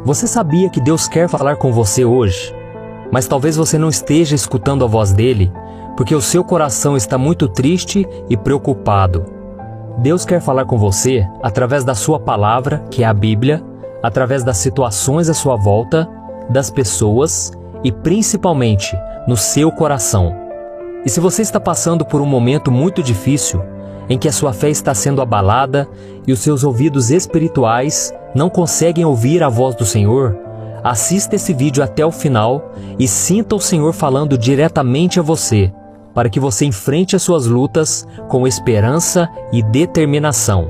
Você sabia que Deus quer falar com você hoje? Mas talvez você não esteja escutando a voz dele, porque o seu coração está muito triste e preocupado. Deus quer falar com você através da sua palavra, que é a Bíblia, através das situações à sua volta, das pessoas e principalmente no seu coração. E se você está passando por um momento muito difícil, em que a sua fé está sendo abalada e os seus ouvidos espirituais não conseguem ouvir a voz do Senhor, assista esse vídeo até o final e sinta o Senhor falando diretamente a você, para que você enfrente as suas lutas com esperança e determinação.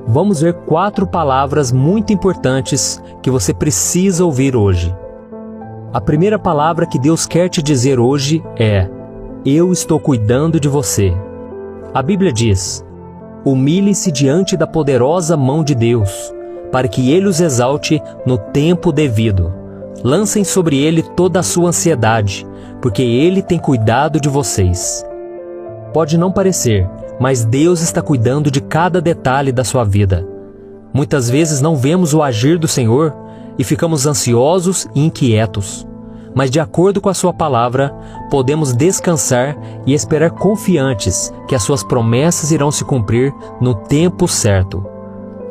Vamos ver 4 palavras muito importantes que você precisa ouvir hoje. A primeira palavra que Deus quer te dizer hoje é: eu estou cuidando de você. A Bíblia diz: humilhe-se diante da poderosa mão de Deus, para que Ele os exalte no tempo devido. Lancem sobre Ele toda a sua ansiedade, porque Ele tem cuidado de vocês. Pode não parecer, mas Deus está cuidando de cada detalhe da sua vida. Muitas vezes não vemos o agir do Senhor e ficamos ansiosos e inquietos. Mas de acordo com a sua palavra, podemos descansar e esperar confiantes que as suas promessas irão se cumprir no tempo certo.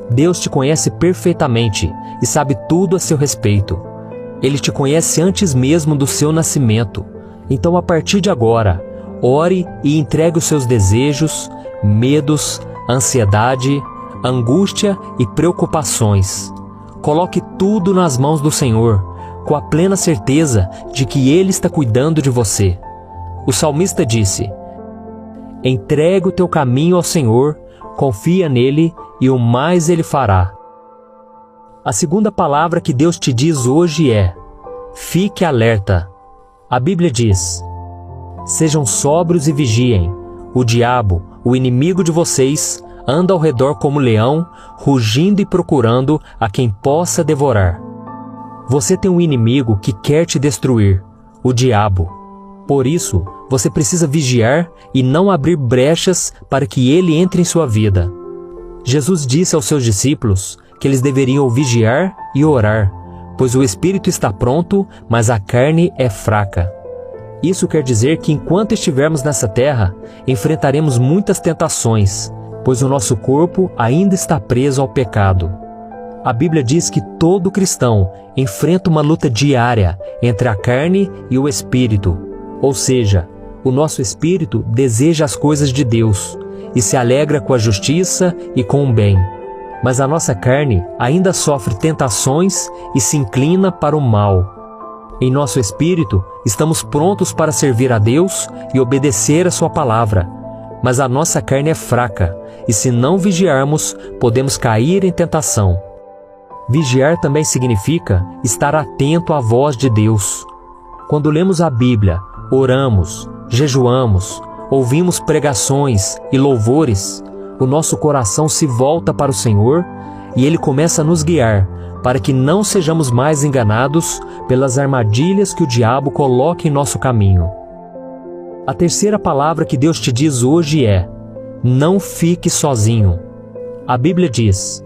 Deus te conhece perfeitamente e sabe tudo a seu respeito. Ele te conhece antes mesmo do seu nascimento. Então, a partir de agora, ore e entregue os seus desejos, medos, ansiedade, angústia e preocupações. Coloque tudo nas mãos do Senhor, com a plena certeza de que Ele está cuidando de você. O salmista disse: entrega o teu caminho ao Senhor, confia nele e o mais Ele fará. A segunda palavra que Deus te diz hoje é: fique alerta. A Bíblia diz: sejam sóbrios e vigiem. O diabo, o inimigo de vocês, anda ao redor como leão, rugindo e procurando a quem possa devorar. Você tem um inimigo que quer te destruir, o diabo. Por isso, você precisa vigiar e não abrir brechas para que ele entre em sua vida. Jesus disse aos seus discípulos que eles deveriam vigiar e orar, pois o espírito está pronto, mas a carne é fraca. Isso quer dizer que enquanto estivermos nessa terra, enfrentaremos muitas tentações, pois o nosso corpo ainda está preso ao pecado. A Bíblia diz que todo cristão enfrenta uma luta diária entre a carne e o espírito. Ou seja, o nosso espírito deseja as coisas de Deus e se alegra com a justiça e com o bem. Mas a nossa carne ainda sofre tentações e se inclina para o mal. Em nosso espírito, estamos prontos para servir a Deus e obedecer a sua palavra. Mas a nossa carne é fraca e, se não vigiarmos, podemos cair em tentação. Vigiar também significa estar atento à voz de Deus. Quando lemos a Bíblia, oramos, jejuamos, ouvimos pregações e louvores, o nosso coração se volta para o Senhor e Ele começa a nos guiar para que não sejamos mais enganados pelas armadilhas que o diabo coloca em nosso caminho. A terceira palavra que Deus te diz hoje é: não fique sozinho. A Bíblia diz: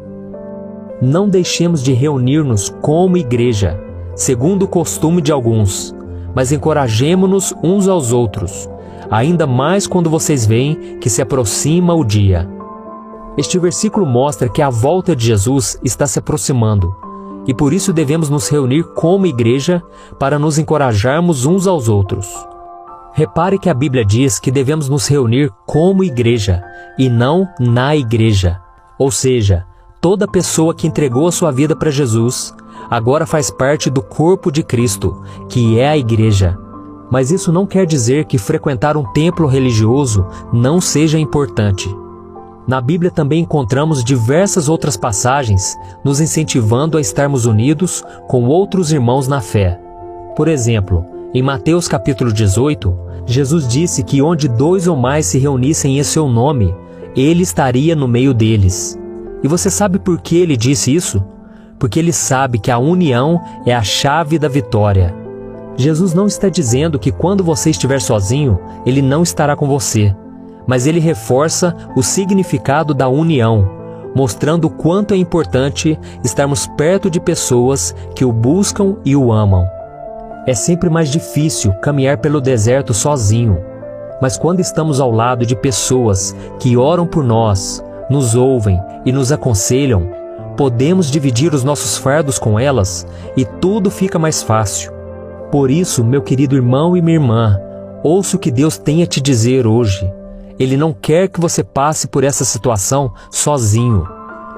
não deixemos de reunir-nos como igreja, segundo o costume de alguns, mas encorajemo-nos uns aos outros, ainda mais quando vocês veem que se aproxima o dia. Este versículo mostra que a volta de Jesus está se aproximando, e por isso devemos nos reunir como igreja para nos encorajarmos uns aos outros. Repare que a Bíblia diz que devemos nos reunir como igreja, e não na igreja. Ou seja, toda pessoa que entregou a sua vida para Jesus, agora faz parte do corpo de Cristo, que é a igreja. Mas isso não quer dizer que frequentar um templo religioso não seja importante. Na Bíblia também encontramos diversas outras passagens nos incentivando a estarmos unidos com outros irmãos na fé. Por exemplo, em Mateus capítulo 18, Jesus disse que onde 2 ou mais se reunissem em seu nome, Ele estaria no meio deles. E você sabe por que Ele disse isso? Porque Ele sabe que a união é a chave da vitória. Jesus não está dizendo que quando você estiver sozinho, Ele não estará com você. Mas Ele reforça o significado da união, mostrando o quanto é importante estarmos perto de pessoas que o buscam e o amam. É sempre mais difícil caminhar pelo deserto sozinho, mas quando estamos ao lado de pessoas que oram por nós, nos ouvem e nos aconselham, podemos dividir os nossos fardos com elas e tudo fica mais fácil. Por isso, meu querido irmão e minha irmã, ouça o que Deus tem a te dizer hoje. Ele não quer que você passe por essa situação sozinho.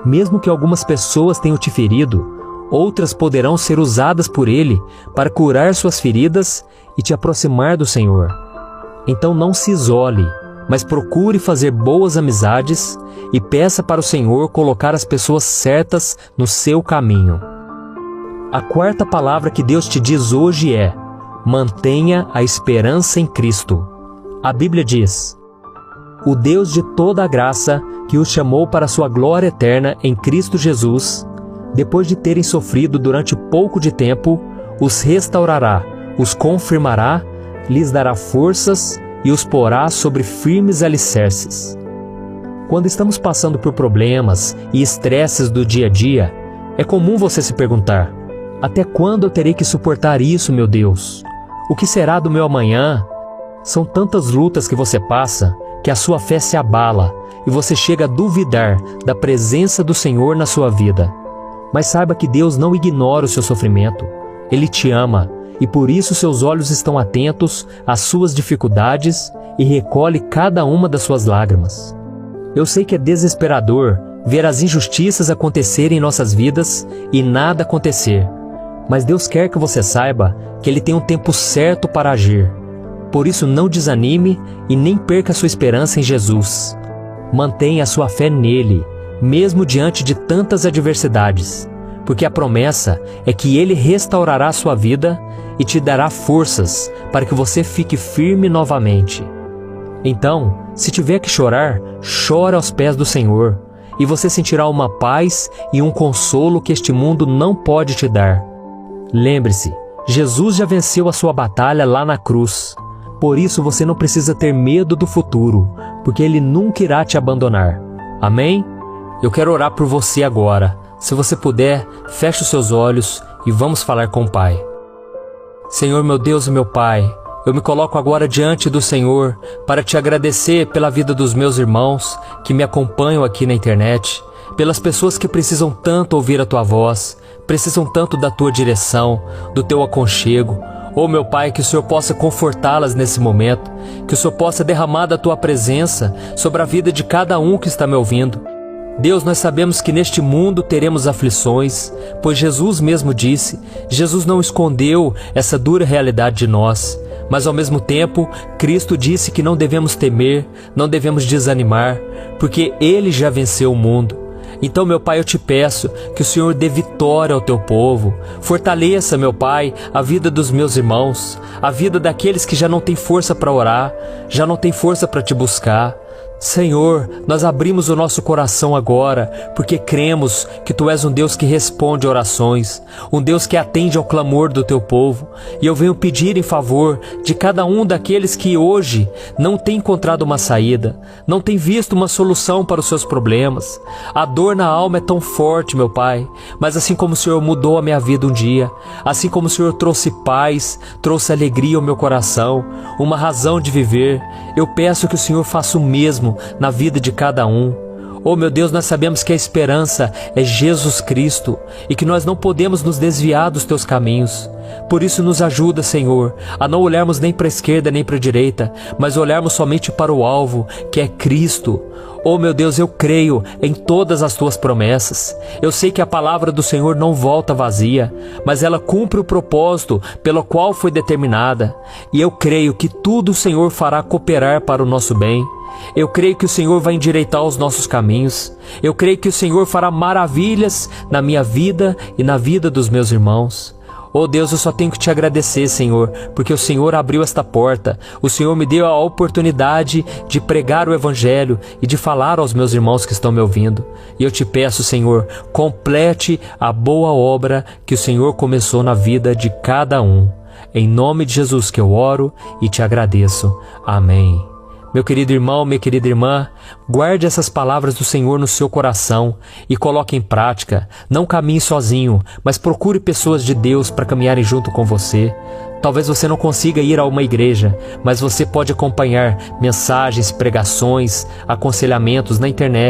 Mesmo que algumas pessoas tenham te ferido, outras poderão ser usadas por Ele para curar suas feridas e te aproximar do Senhor. Então não se isole, mas procure fazer boas amizades e peça para o Senhor colocar as pessoas certas no seu caminho. A quarta palavra que Deus te diz hoje é: mantenha a esperança em Cristo. A Bíblia diz: o Deus de toda a graça, que os chamou para a sua glória eterna em Cristo Jesus, depois de terem sofrido durante pouco de tempo, os restaurará, os confirmará, lhes dará forças e os porá sobre firmes alicerces. Quando estamos passando por problemas e estresses do dia a dia, é comum você se perguntar: até quando eu terei que suportar isso, meu Deus? O que será do meu amanhã? São tantas lutas que você passa que a sua fé se abala e você chega a duvidar da presença do Senhor na sua vida. Mas saiba que Deus não ignora o seu sofrimento. Ele te ama e por isso seus olhos estão atentos às suas dificuldades e recolhe cada uma das suas lágrimas. Eu sei que é desesperador ver as injustiças acontecerem em nossas vidas e nada acontecer. Mas Deus quer que você saiba que Ele tem um tempo certo para agir. Por isso não desanime e nem perca sua esperança em Jesus. Mantenha a sua fé nele, mesmo diante de tantas adversidades, porque a promessa é que Ele restaurará a sua vida e te dará forças para que você fique firme novamente. Então, se tiver que chorar, chore aos pés do Senhor, e você sentirá uma paz e um consolo que este mundo não pode te dar. Lembre-se, Jesus já venceu a sua batalha lá na cruz. Por isso você não precisa ter medo do futuro, porque Ele nunca irá te abandonar. Amém? Eu quero orar por você agora. Se você puder, feche os seus olhos e vamos falar com o Pai. Senhor, meu Deus e meu Pai, eu me coloco agora diante do Senhor para te agradecer pela vida dos meus irmãos que me acompanham aqui na internet, pelas pessoas que precisam tanto ouvir a Tua voz, precisam tanto da Tua direção, do Teu aconchego. Oh, meu Pai, que o Senhor possa confortá-las nesse momento, que o Senhor possa derramar da Tua presença sobre a vida de cada um que está me ouvindo. Deus, nós sabemos que neste mundo teremos aflições, pois Jesus mesmo disse, Jesus não escondeu essa dura realidade de nós, mas ao mesmo tempo, Cristo disse que não devemos temer, não devemos desanimar, porque Ele já venceu o mundo. Então, meu Pai, eu te peço que o Senhor dê vitória ao Teu povo. Fortaleça, meu Pai, a vida dos meus irmãos, a vida daqueles que já não têm força para orar, já não têm força para Te buscar. Senhor, nós abrimos o nosso coração agora, porque cremos que Tu és um Deus que responde orações, um Deus que atende ao clamor do Teu povo. E eu venho pedir em favor de cada um daqueles que hoje não tem encontrado uma saída, não tem visto uma solução para os seus problemas. A dor na alma é tão forte, meu Pai, mas assim como o Senhor mudou a minha vida um dia, assim como o Senhor trouxe paz, trouxe alegria ao meu coração, uma razão de viver, eu peço que o Senhor faça o mesmo na vida de cada um. Oh, meu Deus, nós sabemos que a esperança é Jesus Cristo e que nós não podemos nos desviar dos Teus caminhos. Por isso nos ajuda, Senhor, a não olharmos nem para a esquerda nem para a direita, mas olharmos somente para o alvo, que é Cristo. Oh, meu Deus, eu creio em todas as Tuas promessas. Eu sei que a palavra do Senhor não volta vazia, mas ela cumpre o propósito pelo qual foi determinada. E eu creio que tudo o Senhor fará cooperar para o nosso bem. Eu creio que o Senhor vai endireitar os nossos caminhos. Eu creio que o Senhor fará maravilhas na minha vida e na vida dos meus irmãos. Oh Deus, eu só tenho que Te agradecer, Senhor, porque o Senhor abriu esta porta. O Senhor me deu a oportunidade de pregar o Evangelho e de falar aos meus irmãos que estão me ouvindo. E eu Te peço, Senhor, complete a boa obra que o Senhor começou na vida de cada um. Em nome de Jesus que eu oro e Te agradeço. Amém. Meu querido irmão, minha querida irmã, guarde essas palavras do Senhor no seu coração e coloque em prática. Não caminhe sozinho, mas procure pessoas de Deus para caminharem junto com você. Talvez você não consiga ir a uma igreja, mas você pode acompanhar mensagens, pregações, aconselhamentos na internet.